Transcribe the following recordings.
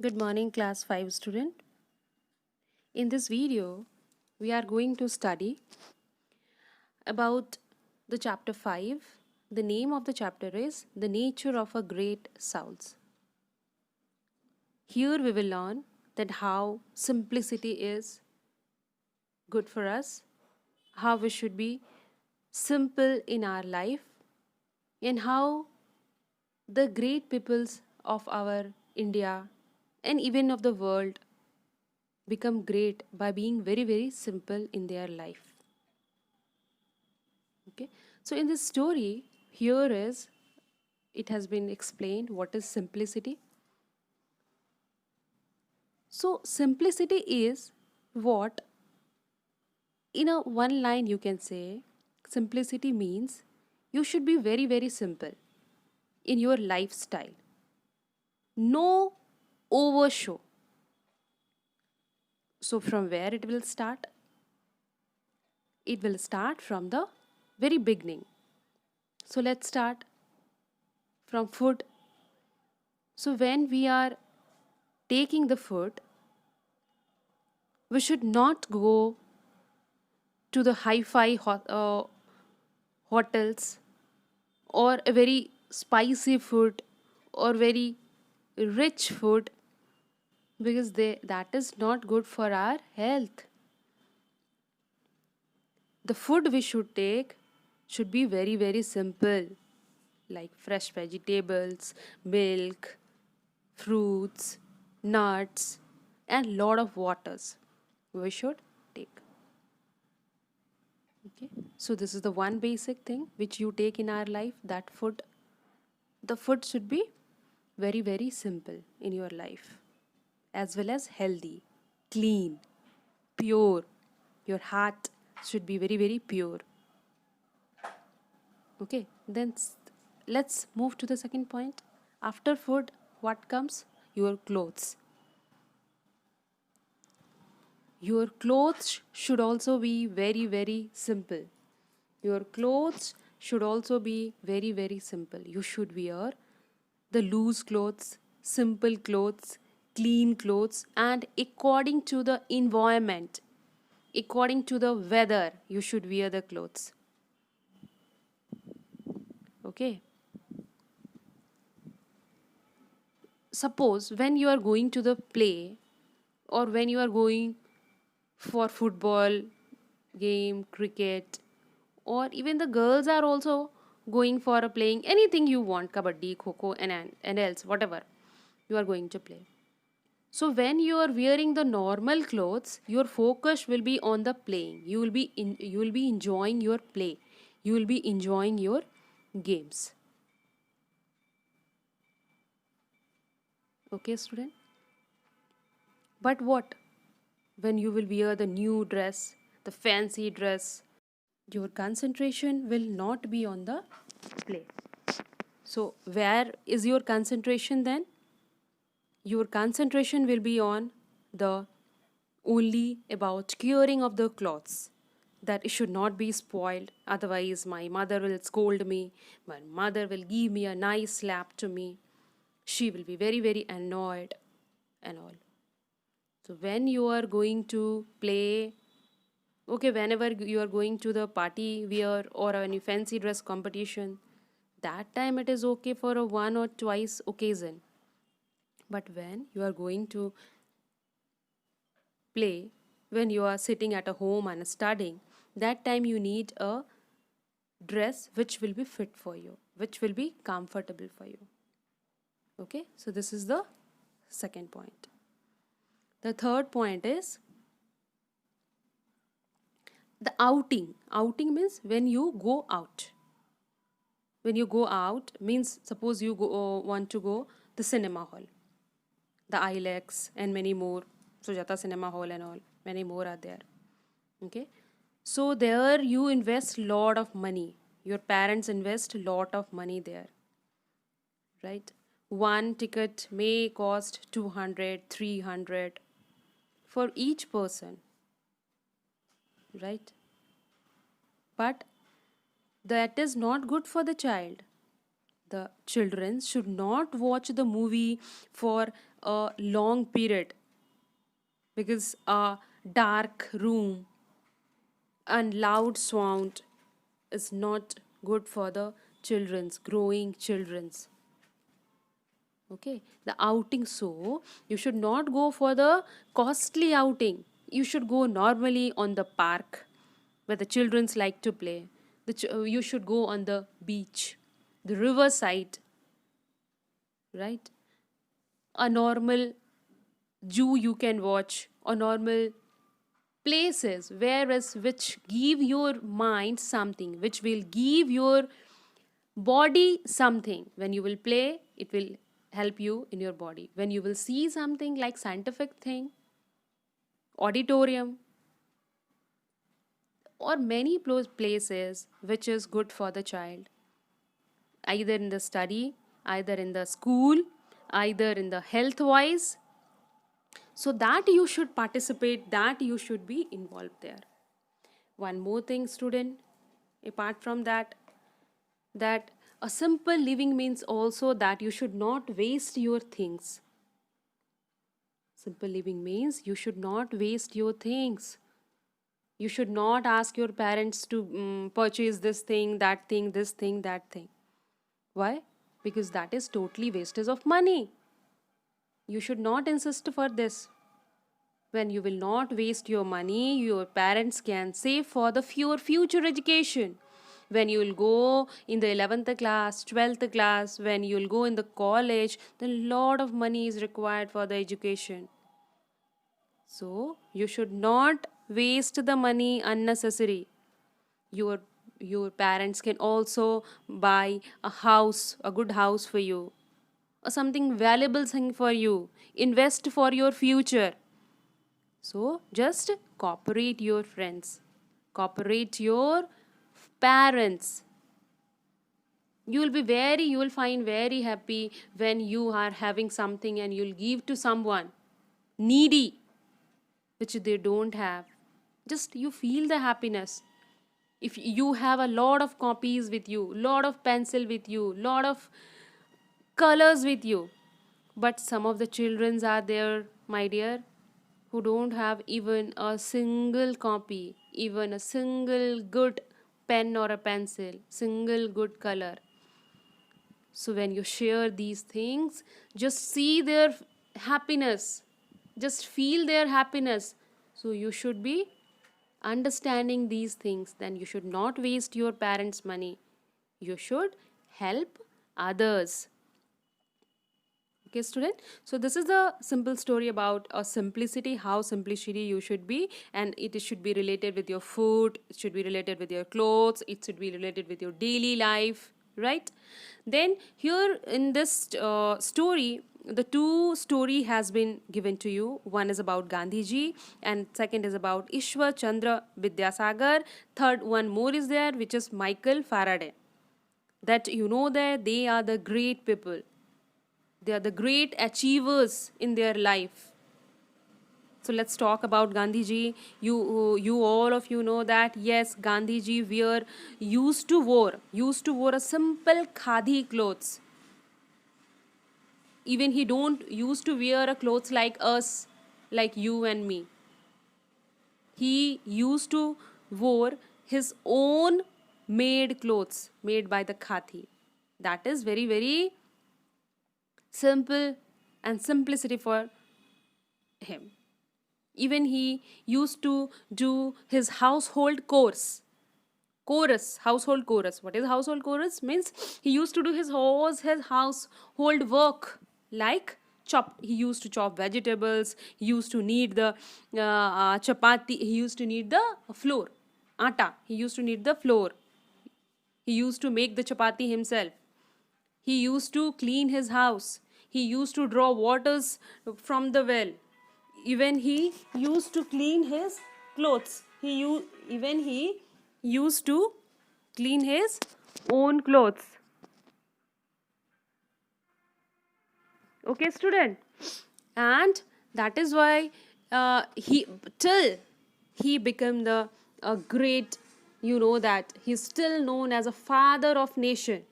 Good morning, class 5 student. In this video, we are going to study about the chapter 5. The name of the chapter is The Nature of a Great Souls. Here we will learn that how simplicity is good for us, how we should be simple in our life, and how the great peoples of our India and even of the world become great by being very simple in their life. Okay, so in this story, here is it has been explained what is simplicity. So, simplicity is what, in a one line, you can say simplicity means you should be very simple in your lifestyle, no overshow. So, from where it will start? It will start from the very beginning. So, let's start from food. So, when we are taking the food, we should not go to the hi-fi hotels or a very spicy food or very rich food because that is not good for our health. The food we should take should be very simple, like fresh vegetables, milk, fruits, nuts, and lot of waters we should take. Okay, so this is the one basic thing which you take in our life, that food. The food should be very simple in your life, as well as healthy, clean, pure. Your heart should be very pure. Okay, then let's move to the second point. After food, what comes? Your clothes. Your clothes should also be very simple. Your clothes should also be very simple. You should wear the loose clothes, simple clothes, clean clothes, and according to the environment, according to the weather, you should wear the clothes. Okay. Suppose when you are going to the play or when you are going for football game, cricket, or even the girls are also going for a playing anything you want, kabaddi, kho and else whatever you are going to play. So when you are wearing the normal clothes, your focus will be on the playing. You will be enjoying your play. You will be enjoying your games. Okay, student? But what when you will wear the new dress, the fancy dress, your concentration will not be on the play. So where is your concentration then? Your concentration will be on the only about curing of the clothes, that it should not be spoiled, otherwise my mother will scold me, my mother will give me a nice slap to me, she will be very annoyed and all. So when you are going to play, okay, whenever you are going to the party wear or any fancy dress competition, that time it is okay for a one or twice occasion. But when you are going to play, when you are sitting at a home and studying, that time you need a dress which will be fit for you, which will be comfortable for you. Okay, so this is the second point. The third point is the outing. Outing means when you go out. When you go out means suppose you want to go the cinema hall, the ILEX and many more, Sujata Cinema Hall and all, many more are there. Okay, so there you invest lot of money. Your parents invest lot of money there, right? One ticket may cost 200, 300 for each person, right? But that is not good for the child. The children should not watch the movie for a long period, because a dark room and loud sound is not good for the children's growing children's. Okay, the outing, so you should not go for the costly outing. You should go normally on the park where the childrens like to play. You should go on the beach, the riverside, right? A normal zoo you can watch, or normal places whereas which give your mind something, which will give your body something. When you will play, it will help you in your body. When you will see something like scientific thing, auditorium, or many places which is good for the child, either in the study, either in the school, either in the health wise, so that you should participate, that you should be involved there. One more thing, student, apart from that, that a simple living means also that you should not waste your things. Simple living means you should not waste your things. You should not ask your parents to purchase this thing, that thing, this thing, that thing. Why? Because that is totally wastage of money. You should not insist for this. When you will not waste your money, your parents can save for the future education. When you will go in the 11th class, 12th class, when you will go in the college, then a lot of money is required for the education. So you should not waste the money unnecessary. Your parents can also buy a house, a good house for you, or something valuable thing for you. Invest for your future. So just cooperate your friends, cooperate your parents. You will find very happy when you are having something and you'll give to someone needy which they don't have. Just you feel the happiness. If you have a lot of copies with you, lot of pencil with you, lot of colors with you, but some of the childrens are there, my dear, who don't have even a single copy, even a single good pen or a pencil, single good color. So when you share these things, just see their happiness, just feel their happiness. So you should be understanding these things. Then you should not waste your parents' money. You should help others. Okay, student, so this is a simple story about a simplicity, how simplicity you should be, and it should be related with your food, it should be related with your clothes, it should be related with your daily life, right? Then here in this story, the two story has been given to you. One is about Gandhiji and second is about Ishwar Chandra Vidyasagar. Third one more is there, which is Michael Faraday. That you know that they are the great people, they are the great achievers in their life. So let's talk about Gandhiji. You all of you know that yes, Gandhiji used to wear a simple khadi clothes. Even he don't used to wear a clothes like us, like you and me. He used to wear his own made clothes made by the khadi. That is very very simple and simplicity for him. Even he used to do his household household chorus. What is household chorus? Means he used to do his household work, like he used to chop vegetables, he used to knead the chapati, he used to knead the flour, atta, he used to knead the flour, he used to make the chapati himself, he used to clean his house, he used to draw waters from the well, even he used to clean his clothes, even he used to clean his own clothes. Okay, student, and that is why he till he became the a great, you know that he's still known as a father of nation.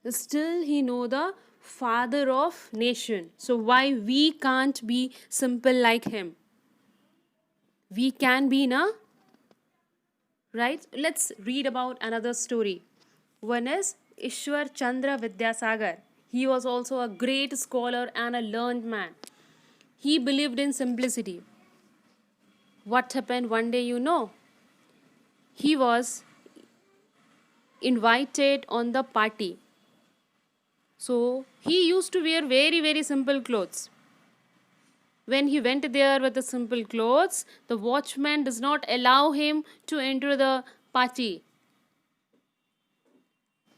Still he know the father of nation. So why we can't be simple like him? We can be, na? Right? Let's read about another story. One is Ishwar Chandra Vidyasagar. He was also a great scholar and a learned man. He believed in simplicity. What happened one day, you know? He was invited on the party. So he used to wear very, very simple clothes. When he went there with the simple clothes, the watchman does not allow him to enter the party.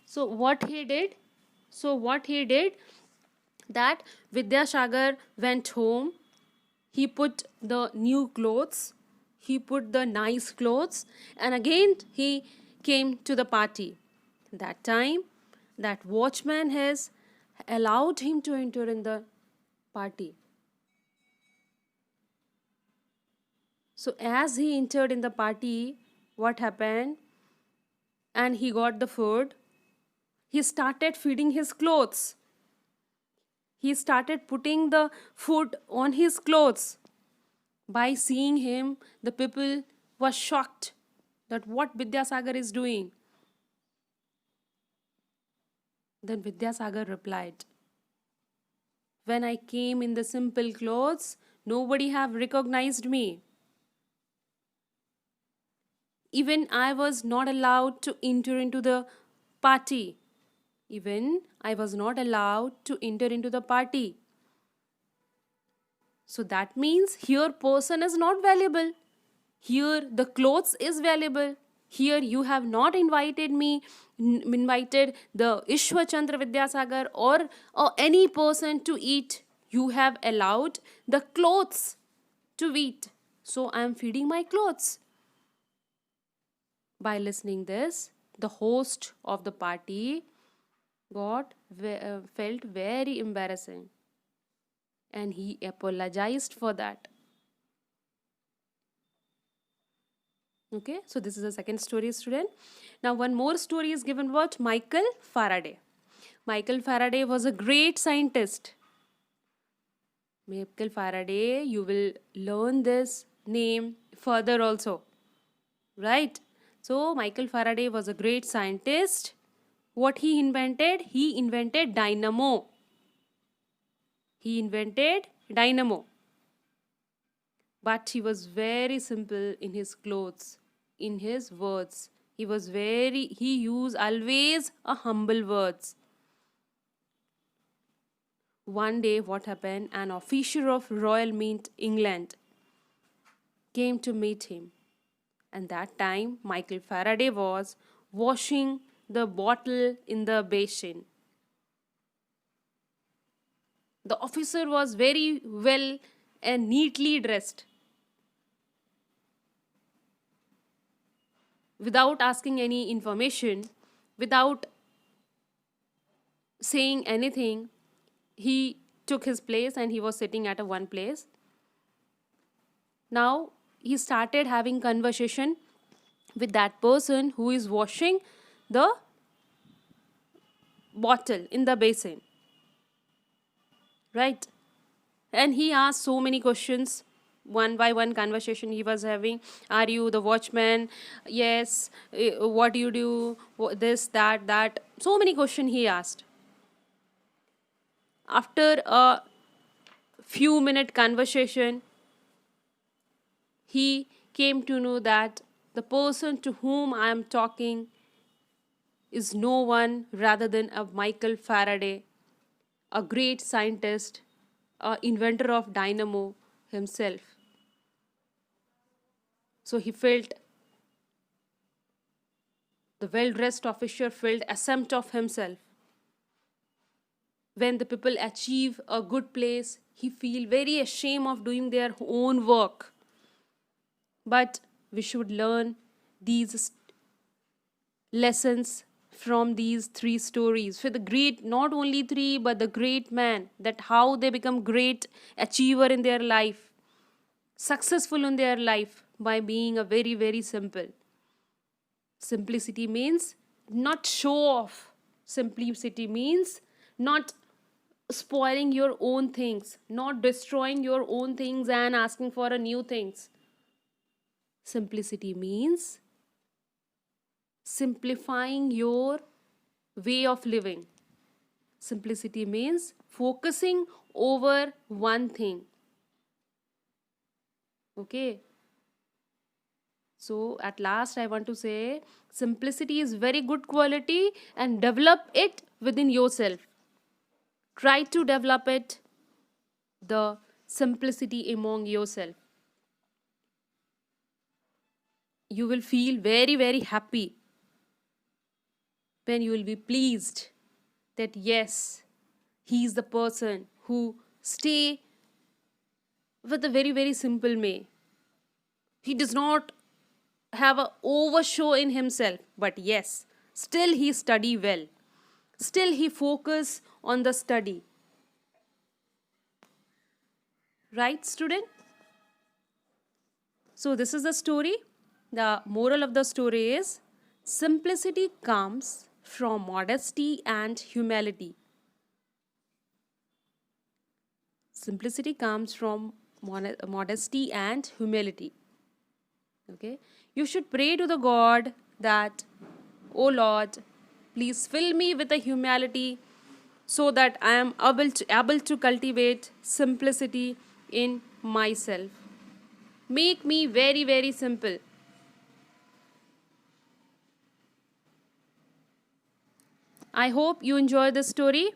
So what he did? That Vidyasagar went home. He put the new clothes. He put the nice clothes, and again he came to the party. That time, that watchman has allowed him to enter in the party. So as he entered in the party, what happened? And he got the food. He started feeding his clothes. He started putting the food on his clothes. By seeing him, the people were shocked that what Vidyasagar is doing. Then Vidyasagar replied, when I came in the simple clothes, nobody have recognized me. Even I was not allowed to enter into the party. Even I was not allowed to enter into the party. So that means here person is not valuable. Here the clothes is valuable. Here you have not invited me, invited the Ishwar Chandra Vidyasagar or any person to eat. You have allowed the clothes to eat. So I am feeding my clothes. By listening this, the host of the party felt very embarrassing, and he apologized for that. Okay, so this is the second story, student. Now one more story is given about Michael Faraday. Michael Faraday was a great scientist. Michael Faraday, you will learn this name further also, right? So Michael Faraday was a great scientist. What he invented? He invented dynamo. He invented dynamo. But he was very simple in his clothes, in his words. He used always a humble words. One day what happened? An officer of Royal Mint, England came to meet him. And that time Michael Faraday was washing the bottle in the basin. The officer was very well and neatly dressed. Without asking any information, without saying anything, he took his place and he was sitting at a one place. Now he started having conversation with that person who is washing the bottle in the basin, right? And he asked so many questions. One by one conversation he was having. Are you the watchman? Yes. What do you do? This, that. So many questions he asked. After a few minute conversation, he came to know that the person to whom I am talking is no one rather than a Michael Faraday, a great scientist, a inventor of dynamo himself. So he felt, the well-dressed officer felt ashamed of himself. When the people achieve a good place, he feel very ashamed of doing their own work. But we should learn these lessons from these three stories. For the great, not only three, but the great man, that how they become great achiever in their life, successful in their life by being a very, very simple. Simplicity means not show off. Simplicity means not spoiling your own things, not destroying your own things and asking for a new things. Simplicity means simplifying your way of living. Simplicity means focusing over one thing. Okay. So at last I want to say simplicity is very good quality and develop it within yourself. Try to develop it, the simplicity among yourself. You will feel very, very happy when you will be pleased that yes, he is the person who stay with a very, very simple way. He does not have a overshow in himself, but yes, still he study well. Still he focus on the study. Right, student? So this is the story. The moral of the story is simplicity comes from modesty and humility. Simplicity comes from modesty and humility. Okay? You should pray to the God that, oh Lord, please fill me with the humility so that I am able to cultivate simplicity in myself. Make me very, very simple. I hope you enjoy this story.